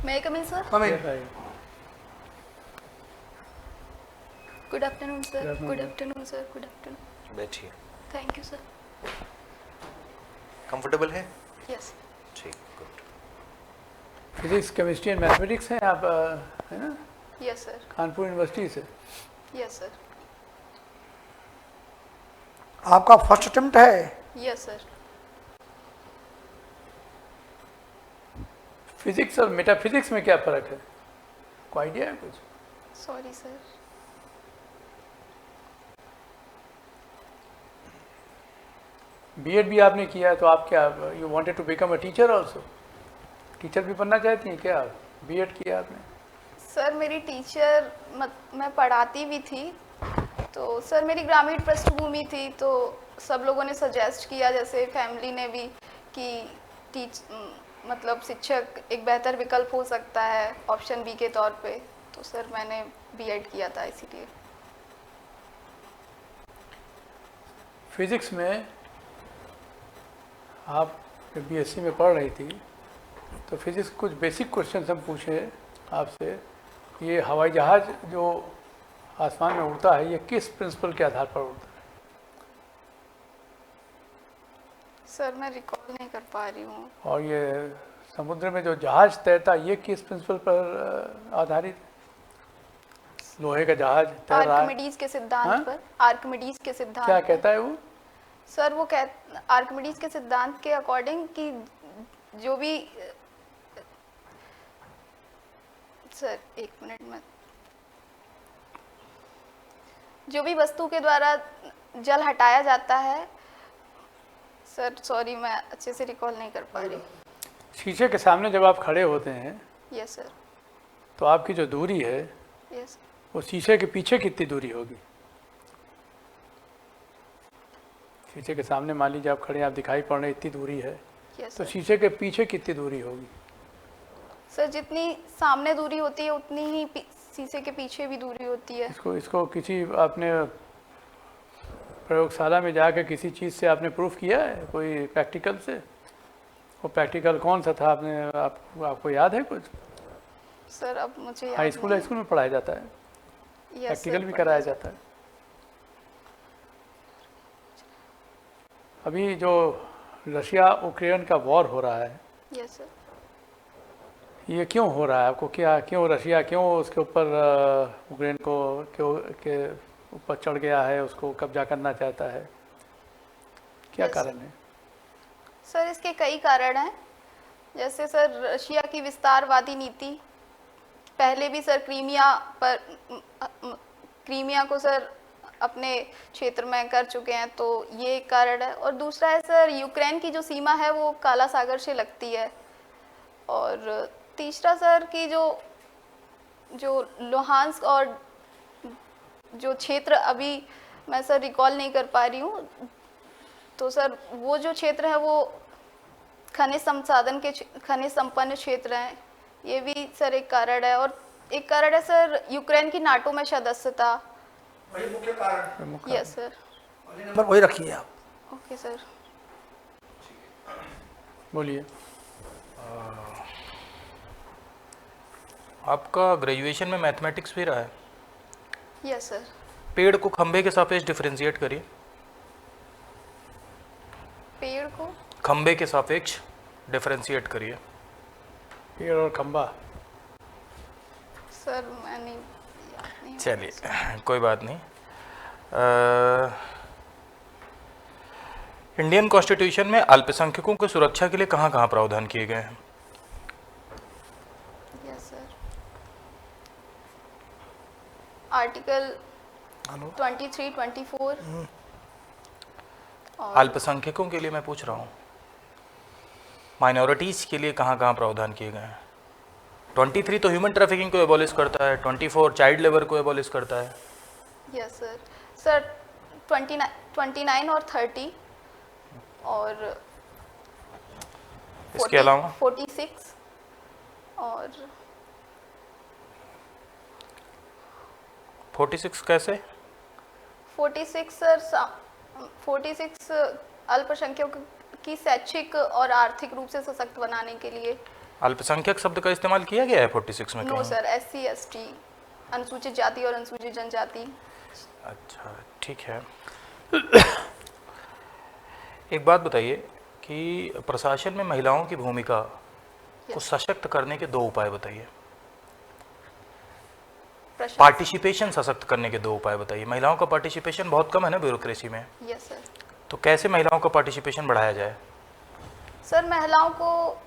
May I come in, sir? Come in. Good afternoon, sir. Good afternoon. Good afternoon, sir. Good afternoon. बैठिए। Thank you, sir. Comfortable है? Yes. ठीक, good. Physics chemistry and mathematics हैं आप, है ना? Yes, sir. Kanpur university से। Yes, sir. आपका first attempt है? Yes, sir. फिजिक्स और मेटाफिजिक्स में क्या फ़र्क है? कोई आइडिया है कुछ? Sorry, sir. बीएड भी आपने किया है तो आप क्या, you wanted to become a teacher also? Teacher भी बनना चाहती हैं क्या आप? बीएड किया आपने? सर मेरी टीचर मैं पढ़ाती भी थी, तो सर मेरी ग्रामीण पृष्ठभूमि थी, तो सब लोगों ने सजेस्ट किया, जैसे फैमिली ने भी, कि मतलब शिक्षक एक बेहतर विकल्प हो सकता है ऑप्शन बी के तौर पे, तो सर मैंने बीएड किया था इसीलिए। फिजिक्स में आप जब बीएससी में पढ़ रही थी तो फिजिक्स कुछ बेसिक क्वेश्चन हम पूछे आपसे, ये हवाई जहाज़ जो आसमान में उड़ता है ये किस प्रिंसिपल के आधार पर उड़ता है? सर मैं रिकॉल नहीं कर पा रही हूँ। और ये समुद्र में जो जहाज तैरता है ये किस प्रिंसिपल पर आधारित है? लोहे का जहाज तैर रहा है, आर्किमिडीज के सिद्धांत हाँ? पर, आर्किमिडीज के सिद्धांत क्या पर। कहता है वो? सर वो आर्किमिडीज के सिद्धांत के अकॉर्डिंग कि जो भी, सर एक मिनट में, जो भी वस्तु के द्वारा जल हटाया जाता है, सर सॉरी मैं अच्छे से रिकॉल नहीं कर पा रही। शीशे के सामने जब आप खड़े होते हैं यस सर। तो आपकी जो दूरी है यस। वो शीशे के पीछे कितनी दूरी होगी? शीशे के सामने मान लीजिए आप खड़े हैं, आप दिखाई पड़ रहे हैं, इतनी दूरी है, यस तो सर। शीशे के पीछे कितनी दूरी होगी? सर जितनी सामने दूरी होती है उतनी ही शीशे के पीछे भी दूरी होती है। इसको किसी आपने प्रयोगशाला में जाकर किसी चीज़ से आपने प्रूफ किया है, कोई प्रैक्टिकल से? वो प्रैक्टिकल कौन सा था, आपको याद है कुछ? सर अब मुझे याद हाई स्कूल में पढ़ाया जाता है, नहीं। प्रैक्टिकल भी कराया जाता है। अभी जो रशिया यूक्रेन का वॉर हो रहा है, यस सर। ये क्यों हो रहा है? आपको क्यों रशिया क्यों उसके ऊपर यूक्रेन को के ऊपर चढ़ गया है, उसको कब्जा करना चाहता है? क्या कारण है? सर इसके कई कारण हैं, जैसे सर रशिया की विस्तारवादी नीति, पहले भी सर क्रीमिया को सर अपने क्षेत्र में कर चुके हैं, तो ये एक कारण है। और दूसरा है सर यूक्रेन की जो सीमा है वो काला सागर से लगती है। और तीसरा सर की जो लुहांस्क और जो क्षेत्र अभी मैं सर रिकॉल नहीं कर पा रही हूँ, तो सर वो जो क्षेत्र है वो खनिज संपन्न क्षेत्र हैं, ये भी सर एक कारण है। और एक कारण है सर यूक्रेन की नाटो में सदस्यता। वही मुख्य कारण। Yes sir. नंबर वही रखिए आप। Okay sir. बोलिए। आपका ग्रेजुएशन में मैथमेटिक्स भी रहा है? Yes sir. पेड़ को खंभे के सापेक्ष डिफरेंशिएट करिए। पेड़ को खंभे के सापेक्ष डिफरेंशिएट करिए। पेड़ और खंबा? सर मैंने याद नहीं। चलिए कोई बात नहीं। इंडियन कॉन्स्टिट्यूशन में अल्पसंख्यकों की सुरक्षा के लिए कहाँ कहाँ प्रावधान किए गए हैं? Yes sir. आर्टिकल 23, 24। अल्पसंख्यकों के लिए मैं पूछ रहा हूँ, माइनॉरिटीज़ के लिए कहाँ कहाँ प्रावधान किए गए हैं? 23 तो ह्यूमन ट्रैफिकिंग को एबॉलिश करता है, 24 चाइल्ड लेबर को एबॉलिश करता है। Yes sir. सर 29 और 30 और इसके अलावा 46 और 46 कैसे? 46 सर 46 अल्पसंख्यकों की शैक्षिक और आर्थिक रूप से सशक्त बनाने के लिए। अल्पसंख्यक शब्द का इस्तेमाल किया गया है 46 में नो कहीं? सर, SC ST, अनुसूचित जाति और अनुसूचित जनजाति। अच्छा, ठीक है। एक बात बताइए कि प्रशासन में महिलाओं की भूमिका को सशक्त करने के 2 उपाय बताइए। प्रश्न। पार्टिसिपेशन सशक्त करने के 2 उपाय बताइए। महिलाओं का पार्टिसिपेशन बहुत कम है ना ब्यूरोक्रेसी में, यस सर। तो कैसे महिलाओं का पार्टिसिपेशन बढ़ाया जाए? सर, महिलाओं को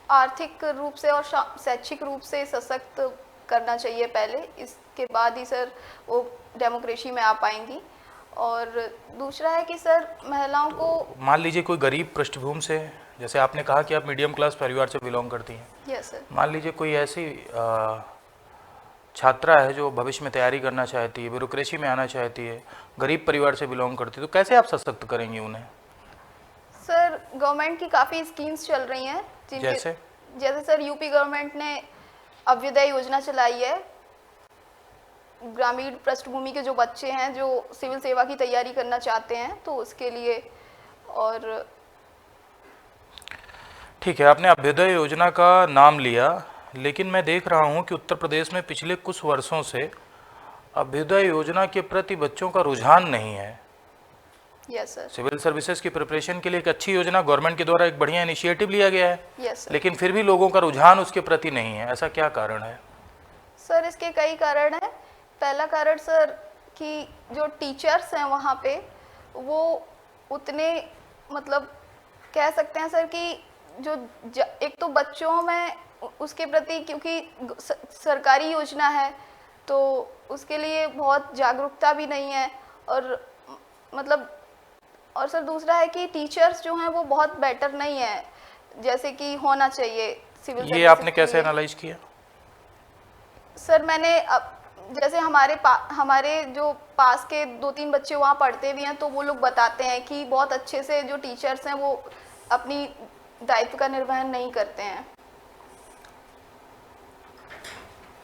आर्थिक रूप से और शैक्षिक रूप से सशक्त करना चाहिए पहले, इसके बाद ही सर वो डेमोक्रेसी में आ पाएंगी। और दूसरा है कि सर महिलाओं को, मान लीजिए कोई गरीब पृष्ठभूमि से, जैसे आपने कहा कि आप मीडियम क्लास परिवार से बिलोंग करती हैं, यस सर, मान लीजिए कोई ऐसी छात्रा है जो भविष्य में तैयारी करना चाहती है, ब्यूरोक्रेसी में आना चाहती है, गरीब परिवार से बिलोंग करती है, तो कैसे आप सशक्त करेंगी उन्हें? सर गवर्नमेंट की काफ़ी स्कीम्स चल रही हैं जैसे सर यूपी गवर्नमेंट ने अभ्युदय योजना चलाई है। ग्रामीण पृष्ठभूमि के जो बच्चे हैं जो सिविल सेवा की तैयारी करना चाहते हैं, तो उसके लिए। और ठीक है, आपने अभ्युदय योजना का नाम लिया, लेकिन मैं देख रहा हूं कि उत्तर प्रदेश में पिछले कुछ वर्षों से अभ्युदय योजना के प्रति बच्चों का रुझान नहीं है। यस सर, सिविल सर्विसेज की प्रिपरेशन के लिए एक अच्छी योजना गवर्नमेंट के द्वारा एक बढ़िया इनिशिएटिव लिया गया है, यस सर। लेकिन फिर भी लोगों का रुझान उसके प्रति नहीं है। ऐसा क्या कारण है? सर इसके कई कारण हैं। पहला कारण सर कि जो टीचर्स हैं वहाँ पे वो उतने, मतलब कह सकते हैं सर कि जो एक तो बच्चों में उसके प्रति, क्योंकि सरकारी योजना है तो उसके लिए बहुत जागरूकता भी नहीं है। और मतलब, और सर दूसरा है कि टीचर्स जो हैं वो बहुत बेटर नहीं है जैसे कि होना चाहिए सिविल। ये आपने कैसे एनालाइज किया? सर मैंने जैसे हमारे जो पास के 2-3 बच्चे वहाँ पढ़ते भी हैं, तो वो लोग बताते हैं कि बहुत अच्छे से जो टीचर्स हैं वो अपनी दायित्व का निर्वहन नहीं करते हैं।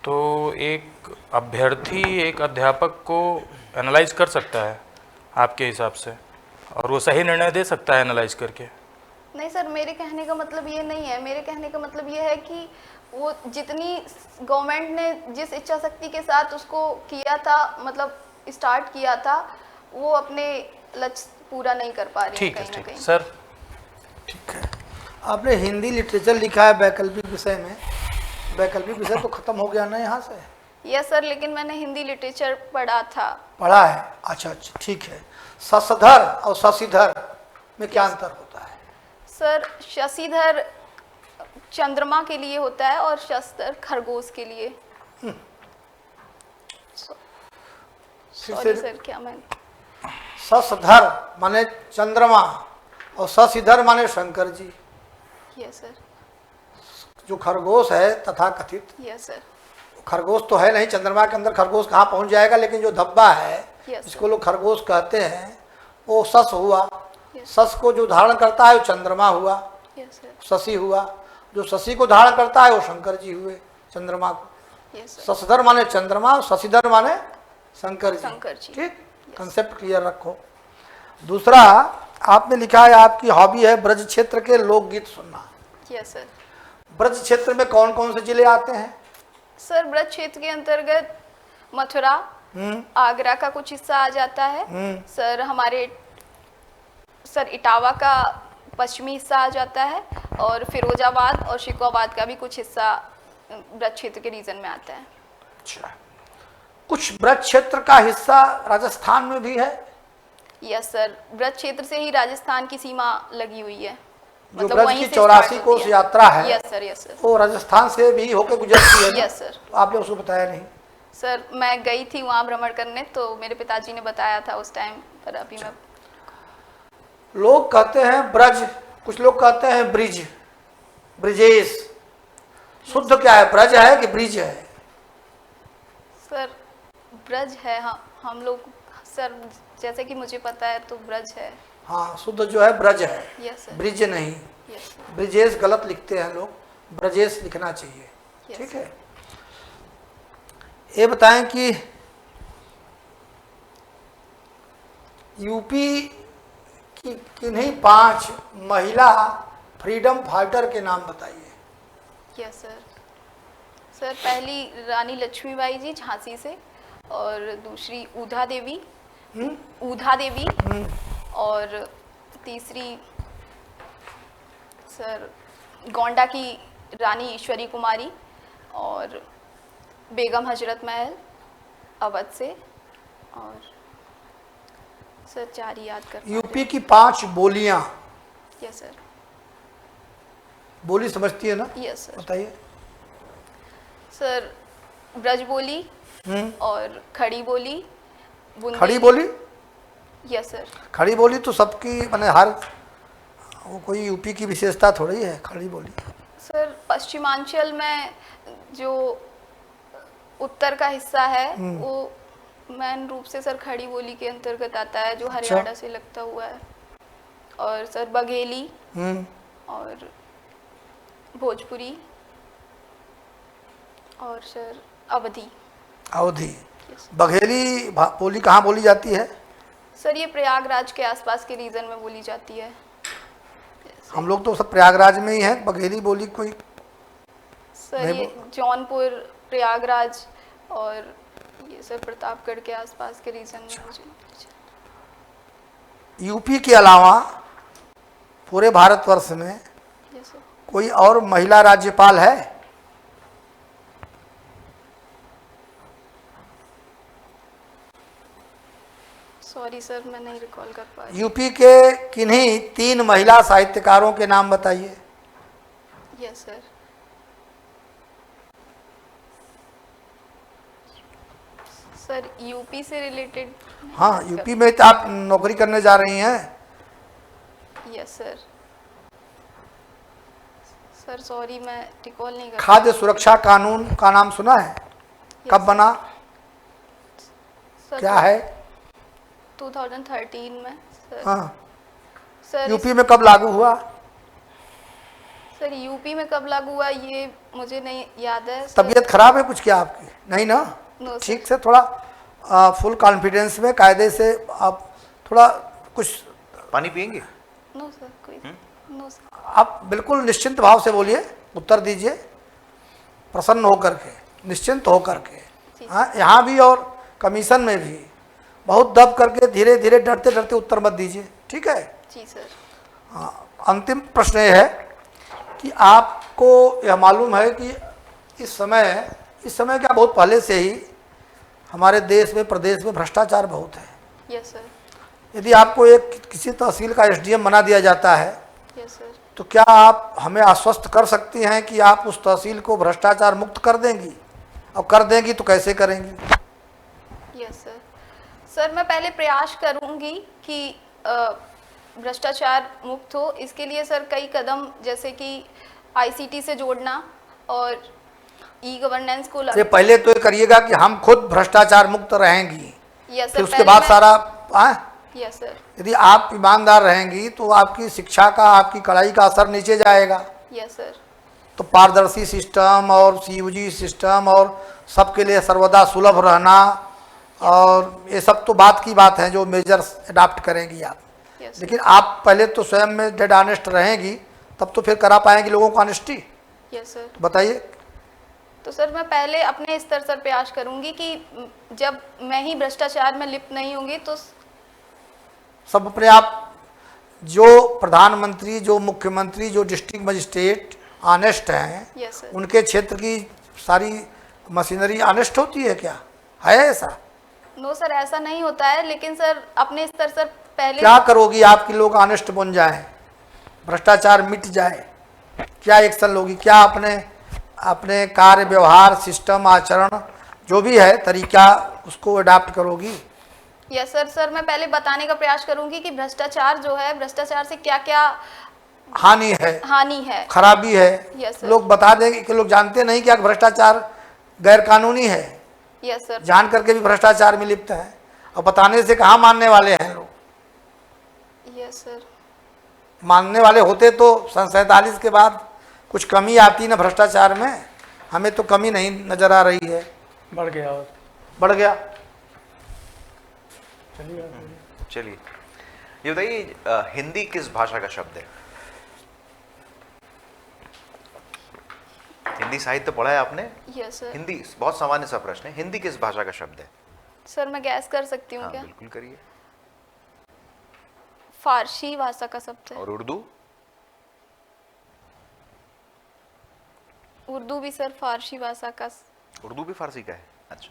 तो एक अभ्यर्थी एक अध्यापक को एनालाइज कर सकता है आपके हिसाब से, और वो सही निर्णय दे सकता है एनालाइज करके? नहीं सर, मेरे कहने का मतलब ये नहीं है। मेरे कहने का मतलब ये है कि वो जितनी गवर्नमेंट ने जिस इच्छा शक्ति के साथ उसको किया था, मतलब स्टार्ट किया था, वो अपने लक्ष्य पूरा नहीं कर पा रही है ठीक कहीं है, ना ठीक है कहीं। सर। ठीक है। आपने हिंदी लिटरेचर लिखा है वैकल्पिक विषय में, वैकल्पिक विषय तो खत्म हो गया ना यहाँ से? यस सर, लेकिन मैंने हिंदी लिटरेचर पढ़ा था। पढ़ा है? अच्छा अच्छा, ठीक है। शशधर और शशिधर में क्या अंतर होता है? सर शशिधर चंद्रमा के लिए होता है और शशधर खरगोश के लिए। सॉरी सर, क्या मैं शशधर माने चंद्रमा और शशिधर माने शंकर जी। यस सर, जो खरगोश है तथाकथित, यस सर, खरगोश तो है नहीं, चंद्रमा के अंदर खरगोश कहाँ पहुँच जाएगा, लेकिन जो धब्बा है यस जिसको लोग खरगोश कहते हैं वो शश हुआ। यस शश को जो धारण करता है वो चंद्रमा हुआ, यस सर, शशि हुआ। जो शशि को धारण करता है वो शंकर जी हुए, चंद्रमा को। यस सर, शशधर माने चंद्रमा, शशिधर माने शंकर जी। जी। ठीक, कंसेप्ट क्लियर रखो। दूसरा, आपने लिखा है आपकी हॉबी है ब्रज क्षेत्र के लोकगीत सुनना। Yes sir. ब्रज क्षेत्र में कौन कौन से जिले आते हैं? सर ब्रज क्षेत्र के अंतर्गत मथुरा, आगरा का कुछ हिस्सा आ जाता है। सर हमारे इटावा का पश्चिमी हिस्सा आ जाता है, और फिरोजाबाद और शिकोहाबाद का भी कुछ हिस्सा ब्रज क्षेत्र के रीजन में आता है। अच्छा, कुछ ब्रज क्षेत्र का हिस्सा राजस्थान में भी है? यस सर, ब्रज क्षेत्र से ही राजस्थान की सीमा लगी हुई है। जो ब्रज की 84 कोस यात्रा है, यस सर, यस सर, वो राजस्थान से भी होकर गुजरती है ना? Yes sir. तो आपने उसको बताया नहीं? सर मैं गई थी वहाँ भ्रमण करने, तो मेरे पिताजी ने बताया था उस टाइम पर। अभी मैं, लोग कहते हैं ब्रज, कुछ लोग कहते हैं ब्रिज, ब्रिजेश। शुद्ध क्या है, ब्रज है कि ब्रिज है? सर ब्रज है। हाँ, हम लोग सर जैसे कि मुझे पता है तो ब्रज है। हाँ, शुद्ध जो है ब्रज है, यस सर, ब्रिज नहीं। यस सर, ब्रिजेश गलत लिखते हैं लोग, ब्रजेश लिखना चाहिए। यस ठीक सर। है। ये बताएं कि यूपी की किन्हीं 5 महिला फ्रीडम फाइटर के नाम बताइए। Yes sir. सर पहली रानी लक्ष्मीबाई जी झांसी से, और दूसरी ऊधा देवी, ऊधा देवी, और तीसरी सर गोंडा की रानी ईश्वरी कुमारी, और बेगम हजरत महल अवध से, और सर 4 याद कर। यूपी की 5 बोलियां, यस सर। बोली समझती है ना? Yes sir. बताइए। सर ब्रज बोली और खड़ी बोली, खड़ी बोली? Yes sir. खड़ी बोली तो सबकी, माने हर, वो कोई यूपी की विशेषता थोड़ी है खड़ी बोली। सर पश्चिमांचल में जो उत्तर का हिस्सा है वो मेन रूप से सर खड़ी बोली के अंतर्गत आता है, जो हरियाणा से लगता हुआ है। और सर बघेली और भोजपुरी, और सर अवधी। अवधी। बघेली बोली कहाँ बोली जाती है? सर ये प्रयागराज के आसपास के रीजन में बोली जाती है। हम लोग तो सब प्रयागराज में ही हैं। बघेली बोली कोई सर ये जौनपुर, प्रयागराज और ये सर प्रतापगढ़ के आसपास के रीजन में मुझे। यूपी के अलावा पूरे भारतवर्ष में यस सर। कोई और महिला राज्यपाल है? सॉरी सर मैं नहीं रिकॉल कर पा रही। यूपी के किन्हीं 3 महिला साहित्यकारों के नाम बताइए। Yes sir. सर यूपी से रिलेटेड। हाँ, यूपी में तो आप नौकरी करने जा रही हैं। Yes sir. सर सॉरी मैं रिकॉल नहीं कर। खाद्य सुरक्षा कानून का नाम सुना है? कब बना? सर क्या है? 2013 में सर। हाँ। सर यूपी में कब लागू हुआ? सर यूपी में कब लागू हुआ ये मुझे नहीं याद है सर। तबीयत खराब है कुछ क्या आपकी? नहीं ना? No sir. ठीक से थोड़ा फुल कॉन्फिडेंस में कायदे से आप थोड़ा कुछ। पानी पियेंगे? नो सर कोई नो सर। आप बिल्कुल निश्चिंत भाव से बोलिए, उत्तर दीजिए, प्रसन्न होकर के, निश्चिंत होकर के। हाँ, यहाँ भी और कमीशन में भी बहुत दब करके धीरे धीरे डरते डरते उत्तर मत दीजिए, ठीक है? जी सर। हाँ, अंतिम प्रश्न ये है कि आपको यह मालूम है कि इस समय क्या बहुत पहले से ही हमारे देश में, प्रदेश में भ्रष्टाचार बहुत है। Yes sir. यदि आपको एक किसी तहसील का एसडीएम बना दिया जाता है यस सर। तो क्या आप हमें आश्वस्त कर सकती हैं कि आप उस तहसील को भ्रष्टाचार मुक्त कर देंगी? और कर देंगी तो कैसे करेंगी? Yes sir. सर मैं पहले प्रयास करूंगी कि भ्रष्टाचार मुक्त हो। इसके लिए सर कई कदम, जैसे कि आईसीटी से जोड़ना और ई गवर्नेंस को ये पहले तो ये करिएगा कि हम खुद भ्रष्टाचार मुक्त रहेंगी, यस फिर सर। उसके बाद सारा। Yes sir. यदि आप ईमानदार रहेंगी तो आपकी शिक्षा का, आपकी कड़ाई का असर नीचे जाएगा। Yes sir. तो पारदर्शी सिस्टम और सीयूजी सिस्टम और सबके लिए सर्वदा सुलभ रहना, और ये सब तो बात की बात है जो मेजर्स अडॉप्ट करेंगी आप। यस लेकिन आप पहले तो स्वयं में डेड ऑनेस्ट रहेंगी, तब तो फिर करा पाएंगी लोगों को ऑनेस्टी। Yes sir. बताइए। तो सर मैं पहले अपने स्तर से प्रयास करूंगी कि जब मैं ही भ्रष्टाचार में लिप्त नहीं होंगी तो सब अपने आप, जो प्रधानमंत्री, जो मुख्यमंत्री, जो डिस्ट्रिक्ट मजिस्ट्रेट ऑनेस्ट हैं, यस सर। उनके क्षेत्र की सारी मशीनरी ऑनेस्ट होती है क्या? है ऐसा? नो सर ऐसा नहीं होता है, लेकिन सर अपने स्तर से पहले। क्या करोगी आपकी लोग ऑनेस्ट बन जाए, भ्रष्टाचार मिट जाए? क्या एक्शन लोगी? क्या अपने कार्य व्यवहार, सिस्टम, आचरण जो भी है तरीका, उसको अडॉप्ट करोगी? Yes sir. सर मैं पहले बताने का प्रयास करूंगी कि भ्रष्टाचार जो है, भ्रष्टाचार से क्या क्या हानि है, खराबी है। Yes sir. लोग बता देंगे कि लोग जानते नहीं कि भ्रष्टाचार गैर कानूनी है। Yes sir. जान करके भी भ्रष्टाचार में लिप्त है, और बताने से कहाँ मानने वाले हैं लोग? Yes sir. मानने वाले होते तो सन 47 के बाद कुछ कमी आती ना भ्रष्टाचार में। हमें तो कमी नहीं नजर आ रही है, बढ़ गया। और बढ़ गया। चलिए, ये बताइए हिंदी किस भाषा का शब्द है? हिंदी साहित्य पढ़ा है आपने? Yes sir. हिंदी बहुत सामान्य सा प्रश्न है, हिंदी किस भाषा का शब्द है? सर मैं गैस कर सकती हूँ हाँ क्या? बिल्कुल करिए। फारसी भाषा का शब्द है। और उर्दू? उर्दू भी सर फारसी भाषा का। उर्दू भी फारसी का है, अच्छा।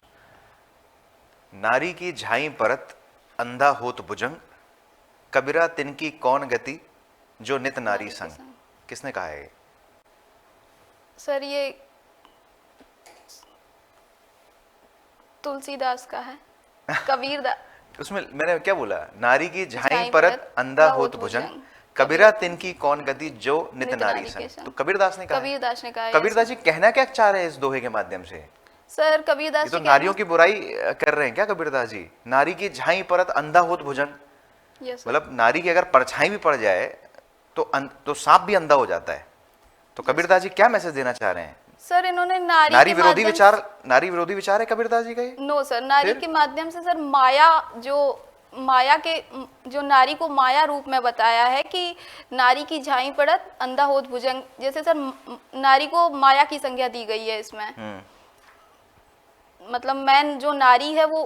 नारी की झाई परत अंधा होत भुजंग, कबीरा तिनकी कौन गति जो नित नारी संग। किसने कहा है? सर ये तुलसीदास का है, कबीरदास। उसमें मैंने क्या बोला? नारी की झाई झाई परत परत अंधा अंधा होत होत भुजंग, भुजंग, कबीरा तिनकी कौन गति जो नित नित नारी नारी संग। के तो संग। कबीरदास ने कहा है। कबीरदास ने कहा है। कबीरदास जी कहना क्या चाह रहे हैं इस दोहे के माध्यम से? सर ये कबीरदास तो जी नारियों की बुराई कर रहे हैं क्या कबीरदास जी? नारी की झाई परत अंधा होत भुजंग, यस सर। मतलब नारी की अगर परछाई भी पड़ जाए तो सांप भी अंधा हो जाता है। तो कबीरदास जी क्या मैसेज देना चाह रहे हैं? सर इन्होंने नारी विरोधी विचार है कबीरदास जी का ये? नो सर, नारी फिर? के माध्यम से सर माया के जो नारी को माया रूप में बताया है कि नारी की झाई पड़त अंधा होत भुजंग, जैसे सर नारी को माया की संज्ञा दी गई है इसमें। मतलब मैन जो नारी है वो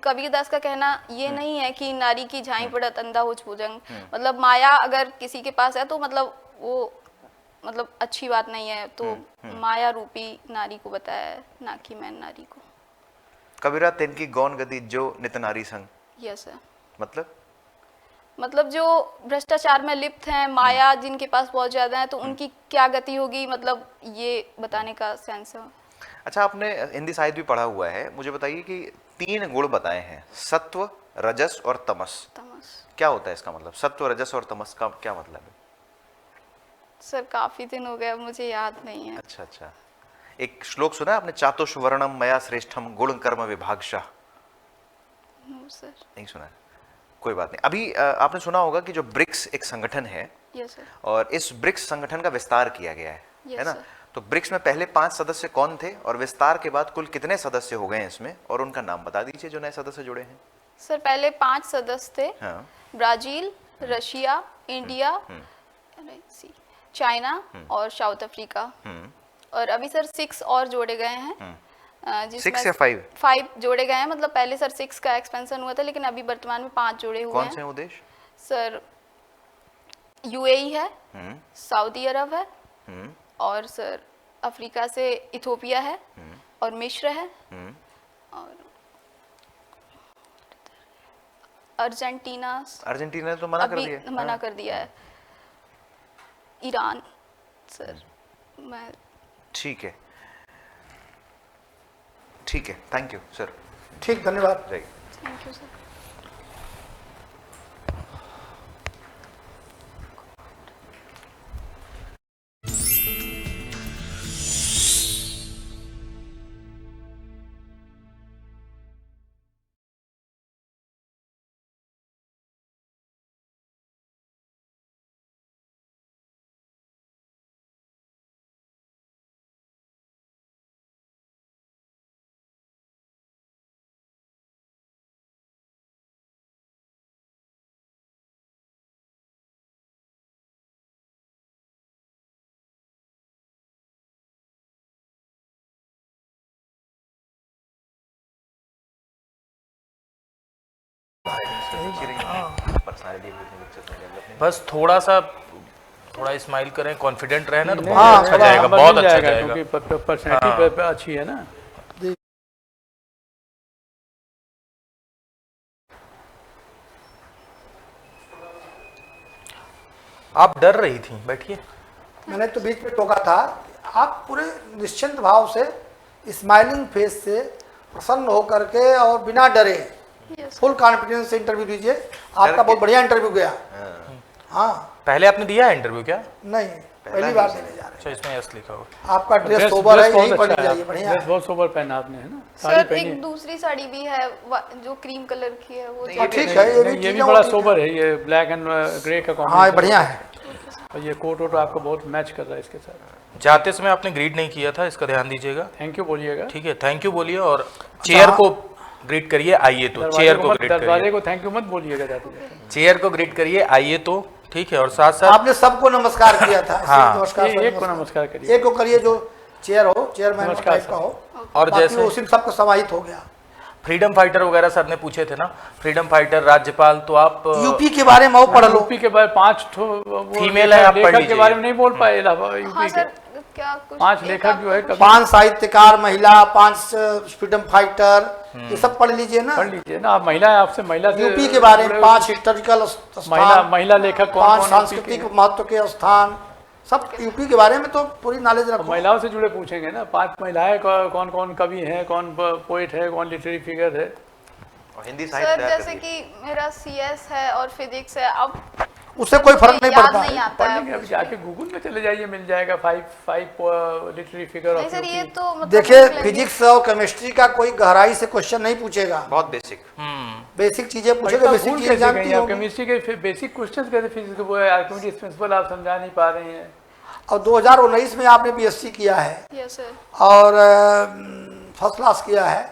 कबीरदास का कहना ये नहीं है कि नारी की झाई पड़त अंधा होत भुजंग, मतलब माया अगर किसी के पास है तो मतलब वो मतलब अच्छी बात नहीं है, तो माया रूपी नारी को बताया है, ना कि मैन नारी को। कबीरा तिनकी गौन गति जो नित नारी संग, यस सर। मतलब जो भ्रष्टाचार में लिप्त हैं, माया जिनके पास बहुत ज्यादा है, तो उनकी क्या गति होगी, मतलब ये बताने का सेंस है। अच्छा, आपने हिंदी साहित्य भी पढ़ा हुआ है, मुझे बताइए कि 3 गुण बताए हैं, सत्व, रजस और तमस। क्या होता है इसका मतलब? सत्व, रजस और तमस का क्या मतलब है? सर काफी दिन हो गया, मुझे याद नहीं है। अच्छा। एक श्लोक सुना है आपने? चातुष्वर्णम मया श्रेष्ठम गुण कर्म विभागशः। No sir. नहीं सुना है, कोई बात नहीं। अभी आपने सुना होगा कि जो ब्रिक्स एक संगठन है, यस सर। और इस ब्रिक्स संगठन का विस्तार किया गया है ना? सर। तो ब्रिक्स में पहले 5 सदस्य कौन थे और विस्तार के बाद कुल कितने सदस्य हो गए हैं इसमें, और उनका नाम बता दीजिए जो नए सदस्य जुड़े हैं। सर पहले 5 सदस्य थे। हाँ। ब्राजील, रशिया, इंडिया, चाइना और साउथ अफ्रीका। और अभी सर 6 और जोड़े गए हैं। 6 या 5? 5 जोड़े गए हैं, मतलब पहले सर 6 का एक्सपेंशन हुआ था, लेकिन अभी वर्तमान में 5 जोड़े हुए हैं। कौन से हैं वो देश? सर यूएई है, सऊदी अरब है, और सर अफ्रीका से इथोपिया है, और मिस्र है, और अर्जेंटीना ने तो मना कर अभी दिया। मना कर दिया है। ईरान सर मैं ठीक है, थैंक यू सर। ठीक, धन्यवाद। Thank you sir. बस थोड़ा स्माइल करें, कॉन्फिडेंट रहे ना, तो नहीं, बहुत अच्छा जाएगा, नंबर बहुत मिल अच्छा जाएगा, जाएगा। क्योंकि पर्सनैलिटी अच्छी है ना। आप डर रही थी, बैठिए। मैंने तो बीच में टोका था, आप पूरे निश्चिंत भाव से, स्माइलिंग फेस से, प्रसन्न होकर के और बिना डरे फुल कॉन्फिडेंस से इंटरव्यू दीजिए। आपका बहुत बढ़िया इंटरव्यू गया। हाँ, पहले आपने दिया है इंटरव्यू क्या? नहीं, पहली बार देने जा रहे हैं। अच्छा, इसमें यस लिखा हुआ। आपका ड्रेस सोबर है, यही पहनी जाइए, बढ़िया ड्रेस है। बहुत सोबर पहना आपने, है ना? साड़ी सर पहनी एक है। दूसरी साड़ी भी है जो क्रीम कलर की है, वो हाँ, ठीक है, नहीं, ये भी चीज़ें बड़ा होती हैं। सोबर है, ये ब्लैक एंड ग्रे का हाँ, ये कॉम्बिनेशन। बढ़िया है। और ये कोट वोट आपको बहुत मैच कर रहा है इसके साथ। जाते समय आपने ग्रीट नहीं किया था, इसका ध्यान दीजिएगा। थैंक यू बोलिएगा। ठीक है, थैंक यू बोलिए, और चेयर को ग्रीट करिए, आइए तो चेयर को ग्रीट दरवाजे करिए, को थैंक यू मत बोलिएगा जाते जाते। चेयर को ग्रीट करिए, आइए तो। ठीक है, और साथ साथ आपने सबको नमस्कार किया था। हाँ। नमस्कार, एक को नमस्कार करिए। एक को करिए जो चेयर हो, चेयरमैन नमस्कार टाइप सर। का हो, और बाकी जैसे वो उसी में सबका समाहित हो गया। फ्रीडम फाइटर वगैरह सर ने पूछे थे ना, फ्रीडम फाइटर, राज्यपाल, तो आप यूपी के बारे में वो पढ़ लो। यूपी के बारे 5 फीमेल है, आप पढ़ लेखक के लीजिए। बारे में नहीं बोल पाए हाँ यूपी सर, के क्या कुछ 5 एक लेखक जो है आपको कभी 5 साहित्यकार महिला, 5 फ्रीडम फाइटर, ये सब पढ़ लीजिए ना। पढ़ लीजिए ना आप। महिला आपसे महिला से यूपी के बारे में जुड़े 5 हिस्टोरिकल महिला स्थान, महिला लेखक कौन 5 कौन सांस्कृतिक महत्व के स्थान, सब यूपी के बारे में तो पूरी नॉलेज रखो। महिलाओं से जुड़े पूछेंगे ना। 5 महिलाएं कौन कौन कवि हैं, कौन पोएट है, कौन लिटरेरी फिगर है। और हिंदी सर साहित्य तैयार जैसे करिए। कि मेरा सीएस है और फिजिक्स है, अब उससे कोई फर्क नहीं याद पड़ता नहीं है। आता पढ़ है लेंगे, अब अभी कुछ जाके भी। गूगल में चले जाइए, मिल जाएगा 5 लिटरेरी फिगर नहीं ऑफ सर, ये यूपी। तो मतलब देखिए देख लेंगे। फिजिक्स और केमिस्ट्री का कोई गहराई से क्वेश्चन नहीं पूछेगा, बहुत बेसिक। बेसिक चीजें पूछेगा, बेसिक चीजें जानती आप होंगी। केमिस्ट्री के बेसिक क्वेश्चंस कैसे फिजिक्स के वो आर्किमिडीज प्रिंसिपल आप समझा नहीं पा रहे हैं। और 2019 में आपने बीएससी किया है यस सर। और फर्स्ट क्लास किया है,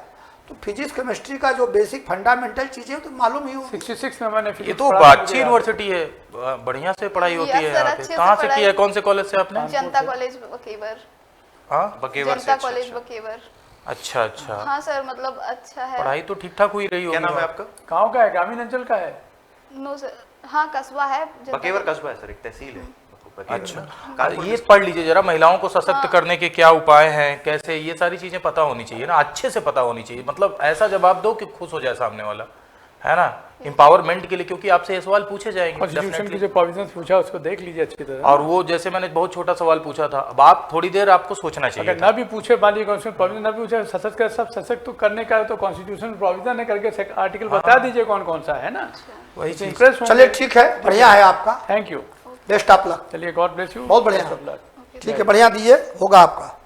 तो फिजिक्स केमिस्ट्री का जो बेसिक फंडामेंटल चीजें तो मालूम ही होगी। 66 में मैंने ये फिजिक्स तो पढ़ा, अच्छी मुझे याद यूनिवर्सिटी है, बढ़िया से पढ़ाई होती है Yes, sir, यहाँ पे। अच्छे से कहाँ से की पढ़ाई- है, कौन से कॉलेज से आपने? जनता कॉलेज बकेवर। हाँ, बकेवर से। जनता अच्छा, कॉलेज अच्छा। बकेवर। अच्छा अच्छा, हाँ सर, मतलब अच्छा है। पढ़ाई तो ठीक ठाक हुई रही क्या होगी नाम है वहाँ। आपका? गाँव का है, ग्रामीण अंचल का है। नो सर, हाँ कस्बा है जनता बकेवर कॉलेज। कस्बा है सर, एक तहसील है बकेवर। अच्छा, कानपुर ये पढ़ लीजिए जरा, महिलाओं को सशक्त करने के क्या उपाय हैं, कैसे, ये सारी चीजें पता होनी चाहिए ना, अच्छे से पता होनी चाहिए। मतलब ऐसा जवाब दो कि खुश हो जाए सामने वाला, है ना, एम्पावरमेंट के लिए, क्योंकि आपसे ये सवाल पूछे जाएंगे कॉन्स्टिट्यूशन की definitely। जो प्रोविजंस पूछा उसको देख लीजिए अच्छी तरह। और वो जैसे मैंने बहुत छोटा सवाल पूछा था, अब आप थोड़ी देर आपको सोचना चाहिए अगर था। ना भी पूछे मालिक कॉन्स्टिट्यूशन प्रोविजन ना भी पूछे, सशक्त कर सब सशक्त तो करने का तो कॉन्स्टिट्यूशन प्रोविजन है करके आर्टिकल बता दीजिए कौन कौन सा है ना। वही चीज। इंप्रेस चलिए ठीक है, बढ़िया है आपका, thank you. Best of luck. चलिए गॉड ब्लेस यू। बहुत बढ़िया। Best of luck। ठीक है, बढ़िया दीजिए, होगा आपका।